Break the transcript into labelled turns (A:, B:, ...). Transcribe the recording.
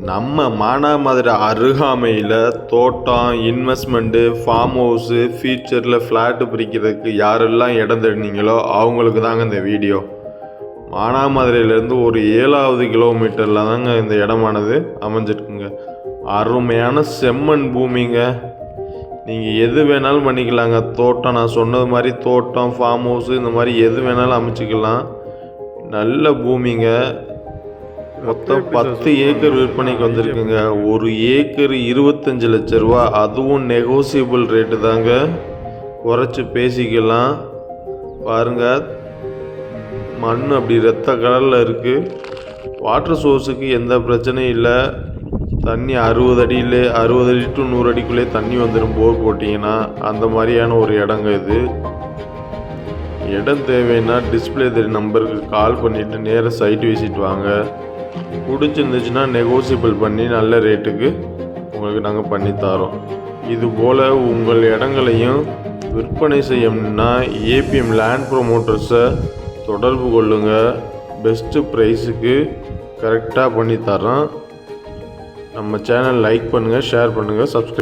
A: நம்ம மானாமதுரை அருகாமையில் தோட்டம், இன்வெஸ்ட்மெண்ட்டு, ஃபார்ம் ஹவுஸு, ஃபியூச்சரில் ஃப்ளாட்டு பிரிக்கிறதுக்கு யாரெல்லாம் இடம் தேடினீங்களோ அவங்களுக்கு தாங்க இந்த வீடியோ. மானாமதுரையிலேருந்து ஒரு 7வது கிலோமீட்டரில் தாங்க இந்த இடமானது அமைஞ்சிருக்குங்க. அருமையான செம்மண் பூமிங்க. நீங்கள் எது வேணாலும் பண்ணிக்கலாங்க. தோட்டம், நான் சொன்னது மாதிரி தோட்டம், ஃபார்ம் ஹவுஸு, இந்த மாதிரி எது வேணாலும் அமைச்சிக்கலாம். நல்ல பூமிங்க. மொத்தம் 10 ஏக்கர் விற்பனைக்கு வந்திருக்குங்க. ஒரு ஏக்கர் 25 லட்ச ரூபா. அதுவும் நெகோசியபிள் ரேட்டு தாங்க, குறைச்சி பேசிக்கலாம். பாருங்க, மண் அப்படி ரத்த கலரில் இருக்குது. வாட்டர் சோர்ஸுக்கு எந்த பிரச்சனையும் இல்லை. தண்ணி 60 அடி டு 100 அடிக்குள்ளே தண்ணி வந்துடும் போர் போட்டிங்கன்னா. அந்த மாதிரியான ஒரு இடங்க இது. இடம் தேவைன்னா டிஸ்பிளே நம்பருக்கு கால் பண்ணிவிட்டு நேராக சைட் விசிட் வாங்க. பிடிச்சிருந்துச்சுன்னா நெகோசியபிள் பண்ணி நல்ல ரேட்டுக்கு உங்களுக்கு நாங்கள் பண்ணித்தரோம். இதுபோல் உங்கள் இடங்களையும் விற்பனை செய்யணும்னா ஏபிஎம் லேண்ட் ப்ரொமோட்டர்ஸை தொடர்பு கொள்ளுங்கள். பெஸ்ட்டு ப்ரைஸுக்கு கரெக்டாக பண்ணித்தரோம். நம்ம சேனல் லைக் பண்ணுங்கள், ஷேர் பண்ணுங்கள், சப்ஸ்கிரைப்